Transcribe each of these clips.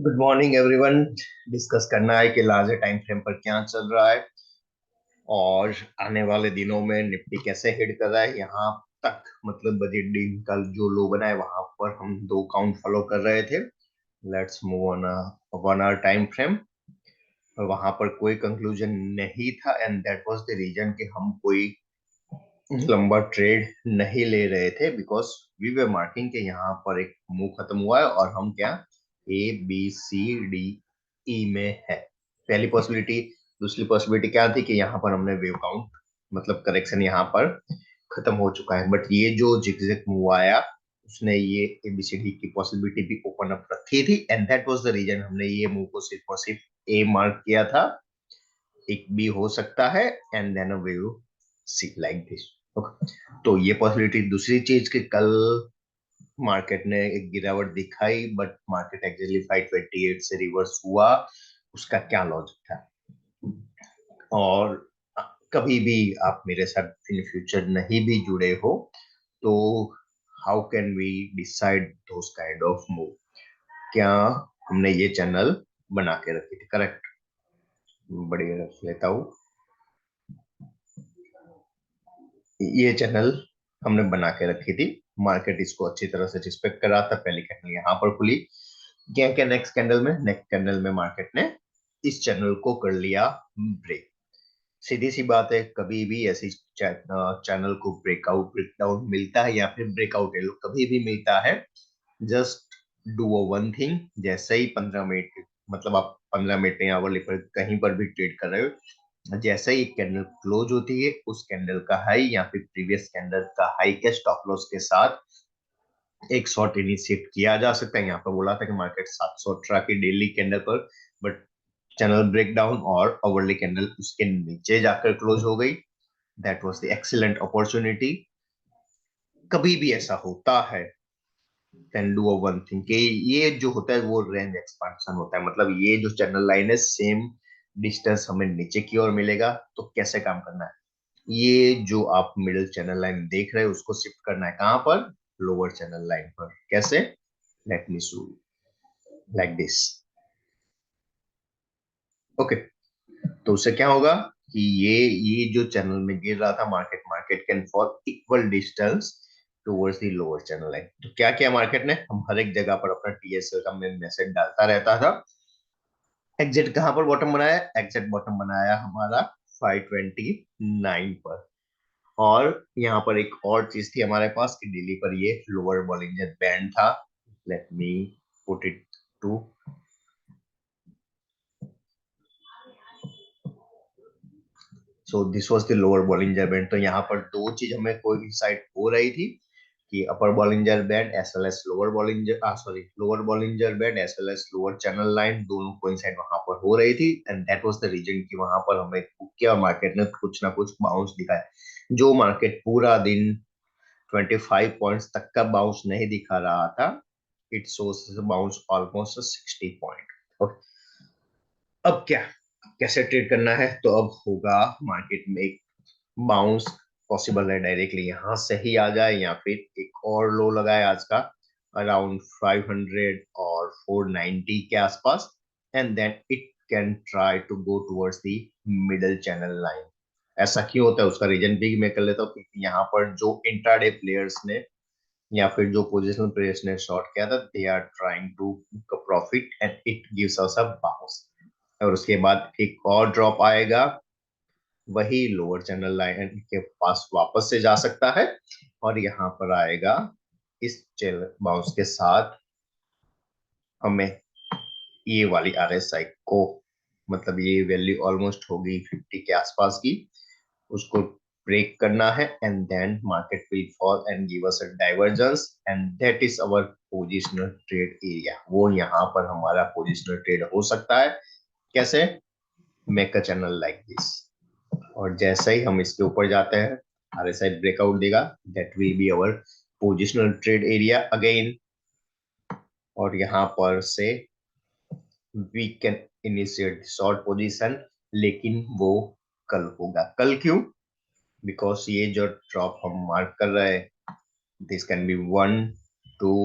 Good morning everyone. Discuss करना है कि लार्जर टाइम फ्रेम पर क्या चल रहा है और आने वाले दिनों में निफ्टी कैसे हिट कर रहा है। यहाँ तक मतलब बजट डील का जो लो बना है वहां पर हम दो काउंट फॉलो कर रहे थे। Let's move on 1 hour time frame. और वहां पर कोई कंक्लूजन नहीं था and that was the reason कि हम कोई लंबा ट्रेड नहीं ले रहे थे बिकॉज वी वे मार्किंग के यहाँ पर एक मूव खत्म हुआ है और हम क्या A B C D E में है। पहली पॉसिबिलिटी। दूसरी पॉसिबिलिटी क्या थी कि यहाँ पर हमने वेव काउंट मतलब करेक्शन यहाँ पर खत्म हो चुका है, बट ये जो जिगजैग मूव आया उसने ये एबीसीडी की पॉसिबिलिटी भी ओपन अप रखी थी and that was the reason हमने ये मूव को सिर्फ और सिर्फ ए मार्क किया था। एक बी हो सकता है and then a wave C like this. तो ये पॉसिबिलिटी। दूसरी चीज कि कल मार्केट ने एक गिरावट दिखाई बट मार्केट एक्चुअली 528 से रिवर्स हुआ। उसका क्या लॉजिक था? और कभी भी आप मेरे साथ इन फ्यूचर नहीं भी जुड़े हो तो how can we decide those kind of move? क्या हमने ये चैनल बना के रखी थी? करेक्ट। बढ़िया रख लेता हूँ। ये चैनल हमने बना के रखी थी। मार्केट इसको अच्छी तरह से रिस्पेक्ट कर रहा था। पहली कैंडल यहाँ पर खुली। क्या क्या नेक्स्ट कैंडल में मार्केट ने इस चैनल को कर लिया ब्रेक। सीधी सी बात है, कभी भी ऐसी चैनल को ब्रेकआउट ब्रेकडाउन मिलता है या फिर ब्रेकआउट कभी भी मिलता है। Just do one thing. जैसे ही 15 मिनट मतलब आप 15 मिनट में आवरली पर कहीं पर भी ट्रेड कर रहे हो, जैसे ही एक कैंडल क्लोज होती है उस कैंडल का हाई या फिर प्रीवियस कैंडल का हाई के स्टॉप लॉस के साथ एक शॉर्ट इनिशिएट किया जा सकता है। यहाँ पर बोला था कि मार्केट 718 की डेली कैंडल पर, बट चैनल ब्रेकडाउन और ओवरली कैंडल उसके नीचे जाकर क्लोज हो गई। That was the excellent opportunity. कभी भी ऐसा होता है कैन डू वन थिंग कि ये जो होता है वो रेंज एक्सपांशन होता है। मतलब ये जो चैनल लाइन है सेम डिस्टेंस हमें नीचे की ओर मिलेगा। तो कैसे काम करना है? ये जो आप मिडिल चैनल लाइन देख रहे हैं उसको शिफ्ट करना है कहां पर? लोअर चैनल लाइन पर। कैसे? Let me show like this. Okay. तो उससे क्या होगा कि ये जो चैनल में गिर रहा था market market can fall equal distance towards the lower channel line. तो क्या किया मार्केट ने? हम हर एक जगह पर अपना टीएसएल का मैसेज डालता रहता था। एग्जिट कहां पर बॉटम बनाया? एग्जिट बॉटम बनाया हमारा 529 पर। और यहाँ पर एक और चीज थी हमारे पास कि दिल्ली पर ये लोअर बॉलिंजर बैंड था। Let me put it too. So this was the lower Bollinger band. तो यहाँ पर दो चीज हमें कोइंसाइड हो रही थी कि upper Bollinger band as well as lower Bollinger sorry lower Bollinger band as well as lower channel line दोनों कोइंसाइड वहां पर हो रही थी and that was the reason कि वहां पर हमें क्या मार्केट ने कुछ ना कुछ बाउंस दिखाया। जो मार्केट पूरा दिन 25 पॉइंट्स तक का बाउंस नहीं दिखा रहा था, it shows bounce almost 60 point. अब क्या? कैसे ट्रेड करना है? तो अब होगा मार्केट में एक बाउंस पॉसिबल है डायरेक्टली यहाँ से ही आ जाए या फिर एक और लो लगाए आज का अराउंड 500 और 490 के आसपास and then it can try to go towards the middle channel line. ऐसा क्यों होता है उसका रीजन भी मैं कर लेता हूँ क्योंकि यहाँ पर जो इंट्राडे प्लेयर्स ने या फिर जो पोजिशनल प्लेयर्स ने शॉर्ट किया था they are trying to profit and it gives us a bounce. और उसके बाद एक और ड्रॉप आएगा, वही लोअर चैनल लाइन के पास वापस से जा सकता है और यहाँ पर आएगा इस चैनल बाउंस के साथ हमें ये वाली आरएसआई को मतलब ये वैल्यू ऑलमोस्ट होगी 50 के आसपास की, उसको ब्रेक करना है and then market will fall and give us a divergence and that is our positional trade area. वो यहाँ पर हमारा पोजिशनल ट्रेड हो सकता है। कैसे? Make a channel like this. और जैसे ही हम इसके ऊपर जाते हैं आरएसआई ब्रेकआउट देगा, that will be our positional trade area again. और यहाँ पर से we can initiate short position, लेकिन वो कल होगा। कल क्यों? बिकॉज ये जो ड्रॉप हम मार्क कर रहे हैं दिस कैन बी 1 2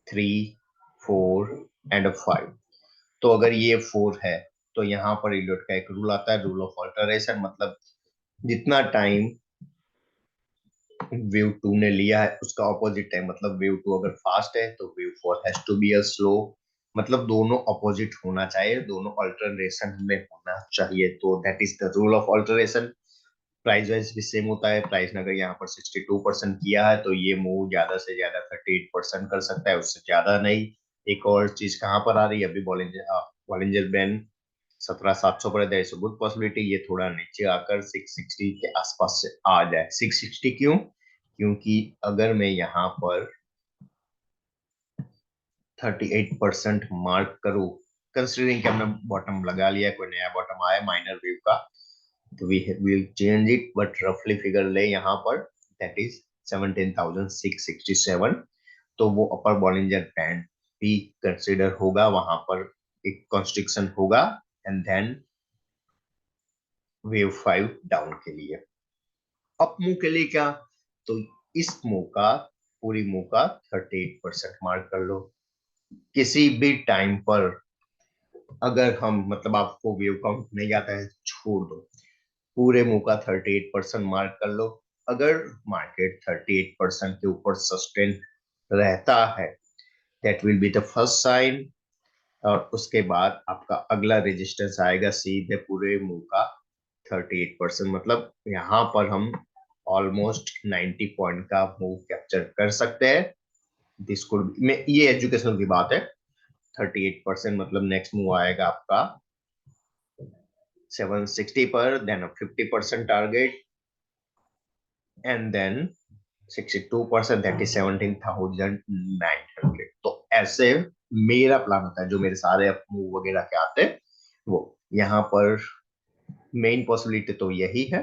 3 4 एंड 5। तो अगर ये 4 है तो यहाँ पर इलियट का एक रूल आता है, रूल ऑफ अल्टरेशन, मतलब जितना टाइम वेव 2 ने लिया है उसका ऑपोजिट टाइम, मतलब वेव 2 अगर फास्ट है तो wave 4 has to be a slow, मतलब दोनों ऑपोजिट होना चाहिए, दोनों अल्टरनेशन में होना चाहिए। तो that is the rule of alteration. Price wise भी सेम होता है। प्राइस ने अगर यहाँ पर 62% किया है तो ये मूव ज्यादा से ज्यादा 38% कर सकता है, उससे ज्यादा नहीं। एक और चीज कहाँ पर आ रही है अभी, बॉलिंजर बैंड 17,700 पर है। There is a good possibility ये थोड़ा नीचे आकर 660 के आसपास से आ जाए। 660 क्यों? क्योंकि अगर मैं यहाँ पर 38% मार्क करूं, कंसिडरिंग कि हमने बॉटम लगा लिया, कोई नया बॉटम आया माइनर वेव का, तो we will change it, but रफली फिगर ले यहाँ पर, दैट इज 17,667। तो वो अपर बॉलिंजर बैंड भी कंसिडर होगा, वहां पर एक कॉन्स्ट्रिक्शन होगा, एंड देन वेव 5 डाउन के लिए। अप मूव के लिए क्या? तो इस मूव का, पूरी मूव का 38% मार्क कर लो। किसी भी टाइम पर अगर हम, मतलब आपको वेव काउंट नहीं आता है, छोड़ दो, पूरे मुंह का 38% मार्क कर लो। अगर मार्केट 38% के ऊपर सस्टेन रहता है, that will be the first sign. और उसके बाद आपका अगला रेजिस्टेंस आएगा सीधे पूरे मुंह का 38%, मतलब यहाँ पर हम ऑलमोस्ट 90 पॉइंट का मूव कैप्चर कर सकते हैं। दिस कुड, ये एजुकेशनल की बात है। 38% मतलब नेक्स्ट मूव आएगा आपका 760 पर, then 50% target, and then 62%, that is 17,900। तो ऐसे मेरा प्लान होता है, जो मेरे सारे मूव वगैरह के आते हैं वो। यहाँ पर मेन पॉसिबिलिटी तो यही है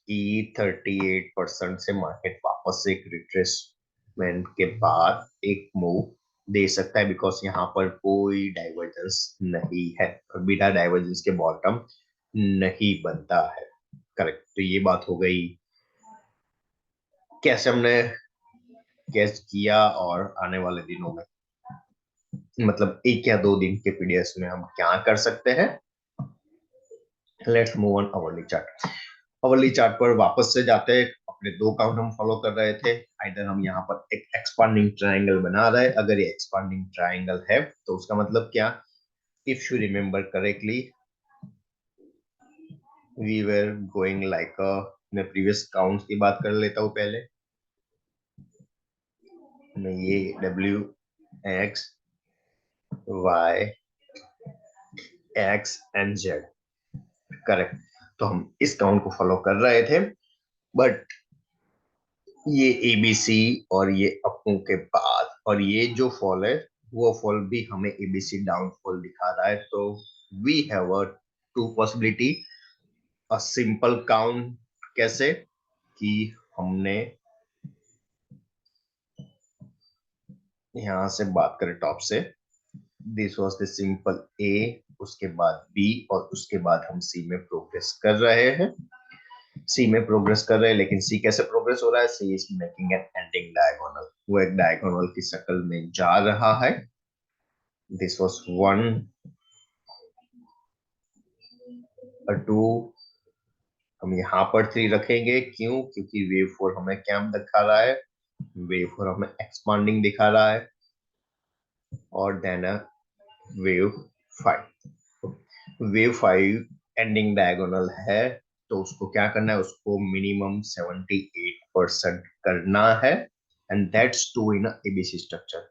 कि 38% से मार्केट वापस से एक रिट्रेसमेंट के बाद एक मूव दे सकता है, बिकॉज यहाँ पर कोई डाइवर्जेंस नहीं है, और बिना डाइवर्जेंस के बॉटम नहीं बनता है। करेक्ट, तो ये बात हो गई कैसे हमने कैच किया, और आने वाले दिनों में, मतलब 1 या 2 दिन के पीडीएफ में हम क्या कर सकते हैं। Let's move on hourly chart. Hourly chart पर वापस से जाते हैं। अपने दो काउंट हम फॉलो कर रहे थे। इधर हम यहाँ पर एक एक्सपांडिंग ट्रायंगल बना रहे हैं। अगर ये एक्सपांडिंग ट्रायंगल है तो उसका मतलब क्या? If you remember correctly, we were going like मैं प्रीवियस काउंट की बात कर लेता हूँ पहले। मैं ये W X Y X and Z, correct, तो हम इस काउंट को फॉलो कर रहे थे। बट ये एबीसी और ये अपू के बाद और ये जो फॉल है, वो फॉल भी हमें एबीसी डाउनफॉल दिखा रहा है। तो we have a two possibility, a simple count. कैसे? कि हमने यहां से बात करें टॉप से, this was the simple A, उसके बाद बी, और उसके बाद हम सी में प्रोग्रेस कर रहे हैं। सी में प्रोग्रेस कर रहे हैं, लेकिन सी कैसे प्रोग्रेस हो रहा है? She is making an ending diagonal, वो एक डायगोनल की शक्ल में जा रहा है। दिस वाज 1 और 2, हम यहाँ पर 3 रखेंगे। क्यों? क्योंकि वेव 4 हमें क्या दिखा रहा है? वेव 4 हमें एक्सपांडिंग दिखा रहा है। और then wave 5, wave 5 ending diagonal है, तो उसको क्या करना है? उसको मिनिमम 78% करना है, एंड दैट्स टू इन एबीसी स्ट्रक्चर।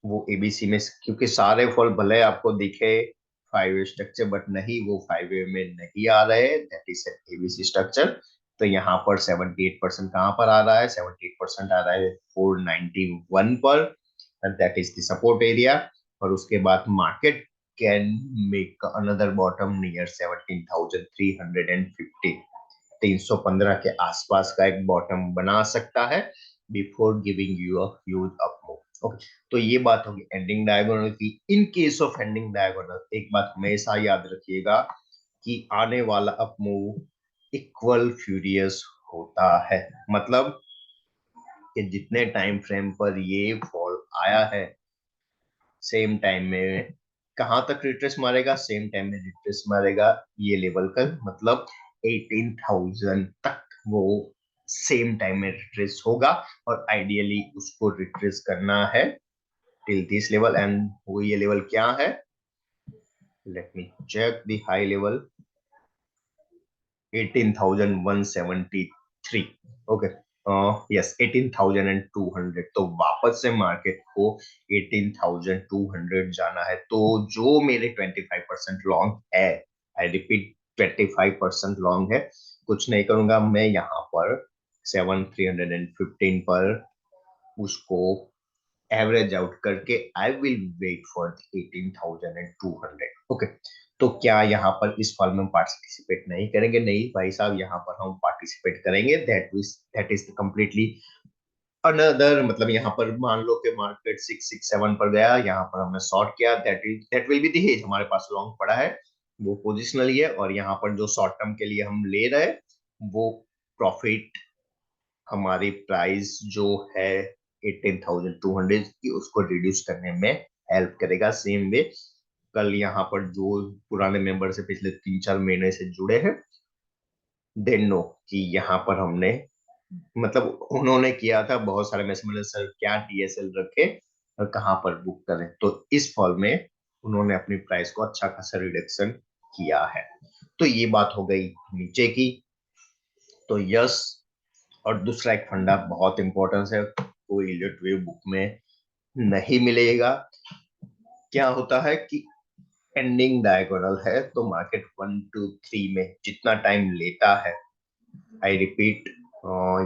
वो एबीसी में, क्योंकि सारे फॉल भले आपको दिखे 5 स्ट्रक्चर, बट नहीं, वो 5 में नहीं आ रहे, दैट इज एबीसी स्ट्रक्चर। तो यहाँ पर 78% कहाँ पर आ रहा है? 78% आ रहा है 491 पर, and that is the support area. और उसके बाद market can make another bottom near 17,350, 315 के आसपास का एक बॉटम बना सकता है before giving you a huge up move. Okay, तो ये बात होगी एंडिंग डायगोनल की। In case of ending diagonal एक बात हमेशा याद रखिएगा कि आने वाला अप मूव इक्वल फ्यूरियस होता है, मतलब कि जितने टाइम फ्रेम पर ये फॉल आया है, सेम टाइम में कहां तक रिट्रेस मारेगा, सेम टाइम में रिट्रेस मारेगा ये लेवल का, मतलब 18,000 तक वो सेम टाइम में रिट्रेस होगा, और आइडियली उसको रिट्रेस करना है टिल दिस लेवल। एंड वो ये लेवल क्या है, let me check the high level, 18,173। Okay, yes 18,200। तो वापस से मार्केट को 18,200 जाना है। तो जो मेरे 25% लॉन्ग है, आई रिपीट 25% लॉन्ग है, कुछ नहीं करूंगा मैं यहाँ पर 7,315 पर उसको एवरेज आउट करके I will wait for 18,200। Okay, तो क्या यहाँ पर इस फॉल में पार्टिसिपेट नहीं करेंगे? नहीं भाई साहब, यहाँ पर हम पार्टिसिपेट करेंगे। दैट इज कम्प्लीटली अनदर, मतलब यहाँ पर मान लो कि मार्केट 667 पर गया, यहाँ पर हमने शॉर्ट किया, that will be the hedge, हमारे पास लॉन्ग पड़ा है, वो पोजिशनल ही है। और यहाँ पर जो शॉर्ट टर्म के लिए हम ले रहे वो प्रॉफिट हमारी प्राइस जो है 18,200 की, उसको रिड्यूस करने में हेल्प करेगा। सेम वे कल यहाँ पर जो पुराने मेंबर से पिछले 3-4 महीने से जुड़े हैं, दे नो कि यहाँ पर हमने, मतलब उन्होंने किया था बहुत सारे मैसेज में, सर क्या टीएसएल रखे और कहाँ पर बुक करें, तो इस फॉल में उन्होंने अपनी प्राइस को अच्छा खासा रिडक्शन किया है। तो ये बात हो गई नीचे की। तो यस, और दूसरा एक फंडा बहुत इंपॉर्टेंस है, वो इलियट वेव बुक में नहीं मिलेगा। क्या होता है कि एंडिंग डायगोनल है, तो मार्केट 1 2 3 में जितना टाइम लेता है, आई रिपीट,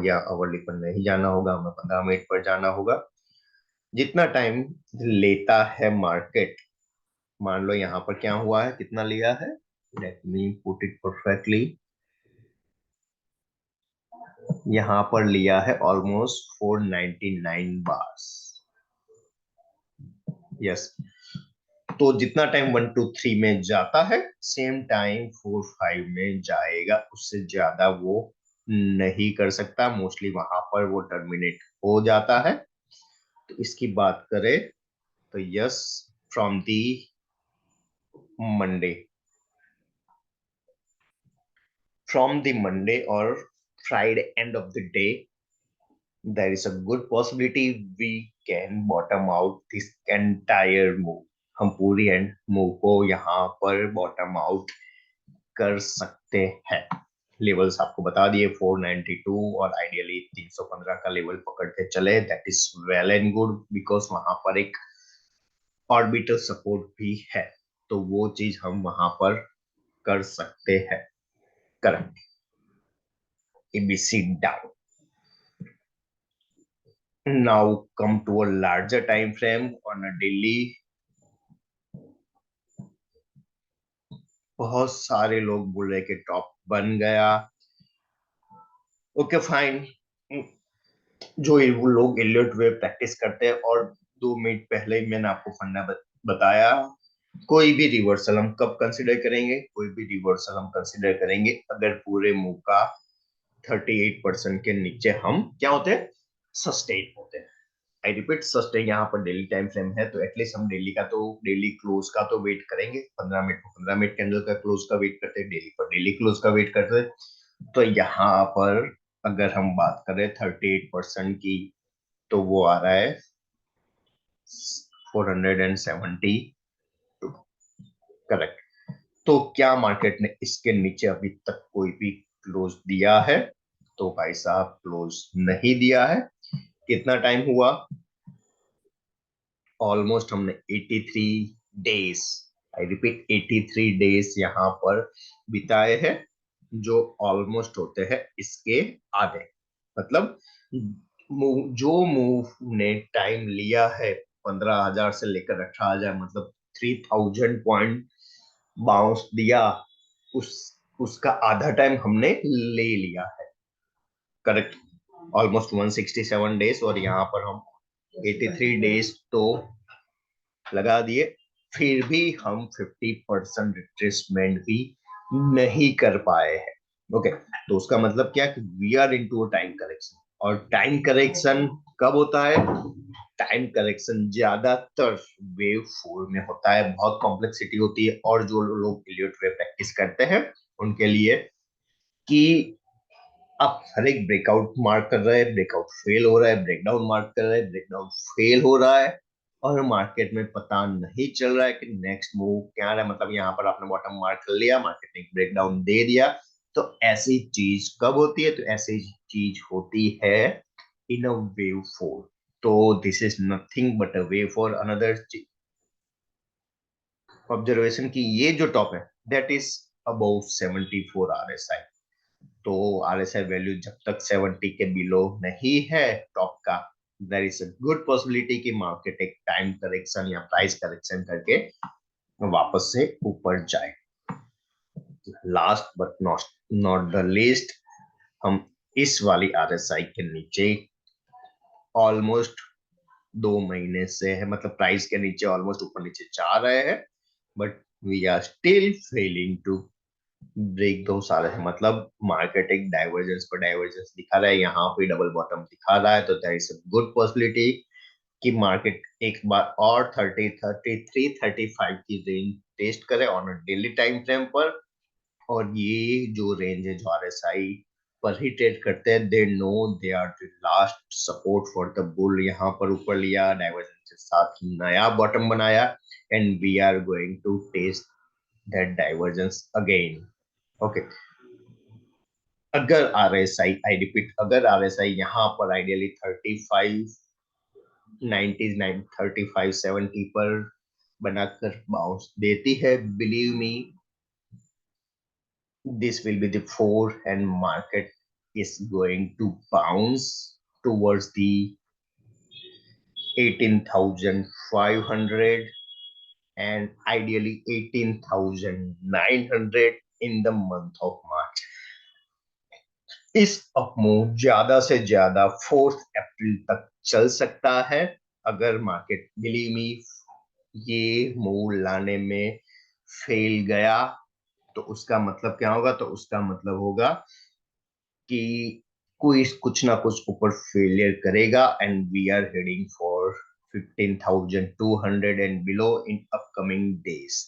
या अवरली पर नहीं जाना होगा, हमें 15 मिनट पर जाना होगा, जितना टाइम लेता है मार्केट, मान लो यहाँ पर क्या हुआ है, कितना लिया है, let me put it perfectly, यहाँ पर लिया है ऑलमोस्ट 499 बार्स। यस, तो जितना टाइम 1 2 3 में जाता है, सेम टाइम 4 5 में जाएगा, उससे ज्यादा वो नहीं कर सकता, मोस्टली वहां पर वो टर्मिनेट हो जाता है। तो इसकी बात करें तो yes, from the Monday, from the Monday और Friday end of the day, there is a good possibility we can bottom out this entire move। हम पूरी एंड मूव को यहाँ पर बॉटम आउट कर सकते हैं। लेवल्स आपको बता दिए 492, और आइडियली 315 का लेवल पकड़ के चले, that is well and good, because वहां पर एक ऑर्बिटल सपोर्ट भी है, तो वो चीज हम वहां पर कर सकते हैं। Correct, ABC down. Now come to a larger time frame on a daily। बहुत सारे लोग बोल रहे कि टॉप बन गया। ओके फाइन, जो वो लोग एलियट वेव प्रैक्टिस करते हैं, और 2 मिनट पहले ही मैंने आपको फंडा बताया, कोई भी रिवर्सल हम कब कंसिडर करेंगे, कोई भी रिवर्सल हम कंसिडर करेंगे अगर पूरे मूव का 38% के नीचे हम क्या होते हैं, सस्टेन होते हैं। आई रिपीट, सस्टेन यहाँ पर डेली टाइम फ्रेम है, तो एटलीस्ट हम डेली का तो, डेली क्लोज का तो वेट करेंगे, 15 मिनट को 15 मिनट कैंडल का क्लोज का वेट करते हैं, डेली पर डेली क्लोज का वेट करते हैं। तो यहाँ पर अगर हम बात करें 38% की, तो वो आ रहा है 470। करेक्ट, तो क्या मार्केट ने इसके नीचे अभी तक कोई भी क्लोज दिया है? तो भाई साहब क्लोज नहीं दिया है। कितना टाइम हुआ, ऑलमोस्ट हमने 83 डेज, आई रिपीट 83 डेज यहाँ पर बिताए हैं, जो ऑलमोस्ट होते हैं इसके आधे। मतलब जो मूव ने टाइम लिया है 15,000 से लेकर 18,000, मतलब 3,000 पॉइंट बाउंस दिया, उस उसका आधा टाइम हमने ले लिया है। करेक्ट, ऑलमोस्ट 167 डेज, और यहाँ पर हम 83 डेज तो लगा दिए, फिर भी हम 50% रिट्रेसमेंट भी नहीं कर पाए हैं। ओके, तो उसका मतलब क्या कि we are into a time correction. और टाइम करेक्शन कब होता है? टाइम करेक्शन ज्यादातर वेव 4 में होता है, बहुत कॉम्प्लेक्सिटी होती है। और जो लोग इलियट वेव प्रैक्टिस करते हैं उनके लिए कि आप हर एक ब्रेकआउट मार्क कर रहे हैं, ब्रेकआउट फेल हो रहा है, ब्रेकडाउन मार्क कर रहे हैं, ब्रेकडाउन फेल हो रहा है, और मार्केट में पता नहीं चल रहा है कि नेक्स्ट मूव क्या रहा है। मतलब यहाँ पर आपने बॉटम मार्क कर लिया, मार्केट ने ब्रेकडाउन दे दिया, तो ऐसी चीज कब होती है? तो ऐसी चीज होती है इन अ वेव 4। तो this is nothing but a wave for another observation की ये जो टॉप है दैट इज अबाउट 74 RSI। तो RSI वैल्यू जब तक 70 के बिलो नहीं है टॉप का, there is a good possibility कि मार्केट एक टाइम करेक्शन या प्राइस करेक्शन करके वापस से ऊपर जाए। Last but not not the least, हम इस वाली RSI के नीचे ऑलमोस्ट 2 महीने से है, मतलब प्राइस के नीचे ऑलमोस्ट ऊपर नीचे जा रहे हैं, but we are still failing to break दो सारे हैं। मतलब मार्केट एक डाइवर्जेंस पर डाइवर्जेंस दिखा रहा है, यहाँ पे डबल बॉटम दिखा रहा है, तो there is a good possibility कि मार्केट एक बार और 30 33 35 की रेंज टेस्ट करे on a daily time frame पर। और ये जो रेंज है जो RSI पर ही ट्रेड करते हैं, they know they are the last support for the bull. यहाँ पर ऊपर लिया डाइवर्जेंस के साथ नया बॉटम बनाया, and we are going to test that divergence again. Okay, अगर RSI, आई रिपीट, अगर RSI यहाँ पर आइडियली 35 90 35 70 पर बनाकर बाउंस देती है, believe me this will be the four, and market is going to bounce towards the 18,500 and ideally 18,900 in the month of March. इस up move ज्यादा से ज्यादा 4 अप्रैल तक चल सकता है। अगर मार्केट बिलीव मी ये मूव लाने में फेल गया तो उसका मतलब क्या होगा? तो उसका मतलब होगा कि कोई कुछ ना कुछ ऊपर फेलियर करेगा, and we are heading for 15,200 and below in upcoming days.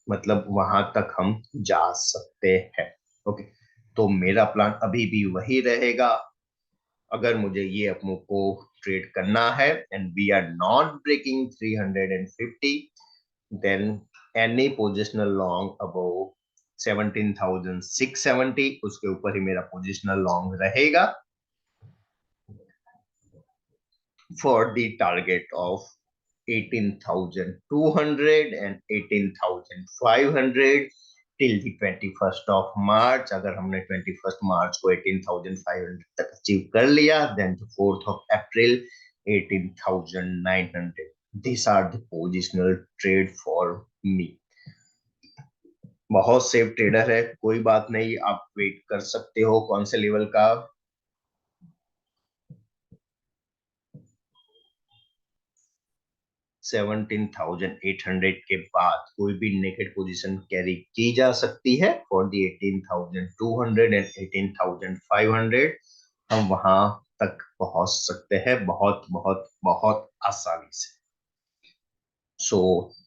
मतलब वहां तक हम जा सकते हैं। ओके, तो मेरा प्लान अभी भी वही रहेगा। अगर मुझे ये अपनों को ट्रेड करना है and we are not breaking 350, then any positional long above 17,670, उसके ऊपर ही मेरा पोजिशनल लॉन्ग रहेगा for the target of 18,200 and 18,500 till the 21st of March. अगर हमने 21st मार्च को 18,500 तक अचीव कर लिया, then 4th of April 18,900। This are the positional trade for me. बहुत सेफ ट्रेडर है, कोई बात नहीं, आप वेट कर सकते हो कौन से लेवल का। 17,800 के बाद कोई भी नेकेड पोजीशन कैरी की जा सकती है फॉर दी 18,200 एंड 18,500। हम वहां तक पहुंच सकते हैं बहुत बहुत बहुत आसानी से। So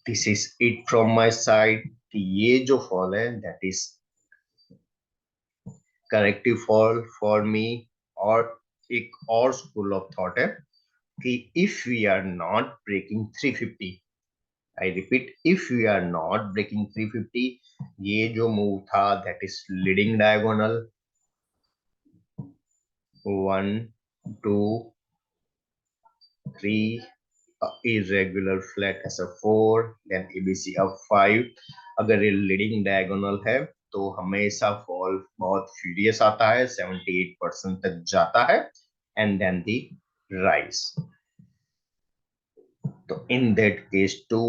this is it from my side कि ये जो फॉल है that is corrective fall for me. और एक और स्कूल ऑफ थॉट है कि if we are not breaking 350, I repeat, if we are not breaking 350, ये जो मूव था that is leading diagonal 1 2 3, irregular flat as a 4, then ABC up 5। अगर ये लीडिंग डायगोनल है तो हमेशा फॉल बहुत फ्यूरियस आता है, 78% तक जाता है, एंड देन दी राइज। तो in that case to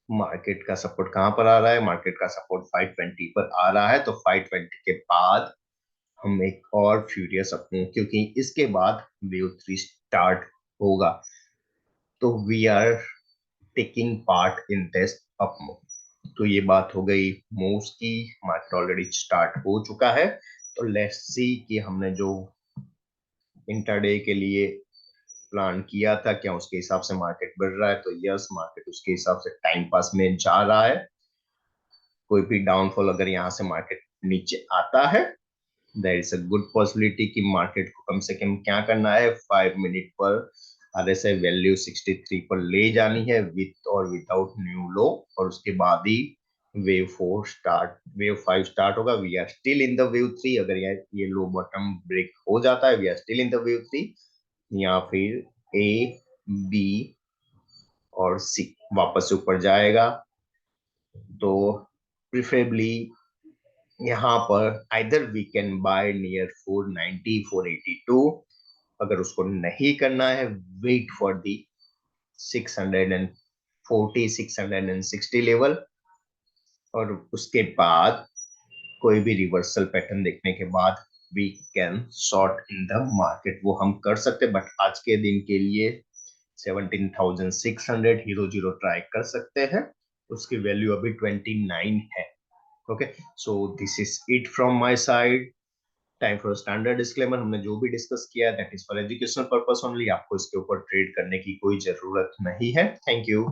market का सपोर्ट कहां पर आ रहा है? मार्केट का सपोर्ट 520 पर आ रहा है। तो 520 के बाद हम एक और फ्यूरियस अपने, क्योंकि इसके बाद वेव 3 स्टार्ट होगा, तो we are taking part in this up move. तो ये बात हो गई मूव्स की। मार्केट ऑलरेडी स्टार्ट हो चुका है, तो लेट्स सी कि हमने जो इंट्राडे के लिए प्लान किया था क्या उसके हिसाब से मार्केट बढ़ रहा है, तो यस मार्केट उसके हिसाब से टाइम पास में जा रहा है। कोई भी डाउनफॉल अगर यहाँ से मार्केट नीचे आता है, there is a good possibility कि मार्केट को कम से कम क्या करना है, 5 मिनट पर आरएसआई वैल्यू 63 पर ले जानी है विथ और विदाउट न्यू लो, और उसके बाद ही वेव 5 स्टार्ट होगा। We are still in the wave 3। अगर ये लो बॉटम ब्रेक हो जाता है, we are still in the wave 3, या फिर ए, बी और सी वापस ऊपर जाएगा। तो प्रिफरेबली यहाँ पर either we can buy near 490 482। अगर उसको नहीं करना है, वेट फॉर दी 640 660 लेवल, और उसके बाद कोई भी रिवर्सल पैटर्न देखने के बाद we can short in the market, वो हम कर सकते हैं। बट आज के दिन के लिए 17,600 हीरो जीरो ट्राई कर सकते हैं, उसकी वैल्यू अभी 29 है। Okay, so this is it from my side. Time for standard disclaimer, हमने जो भी डिस्कस किया that is for educational purpose only, आपको इसके ऊपर ट्रेड करने की कोई जरूरत नहीं है। Thank you.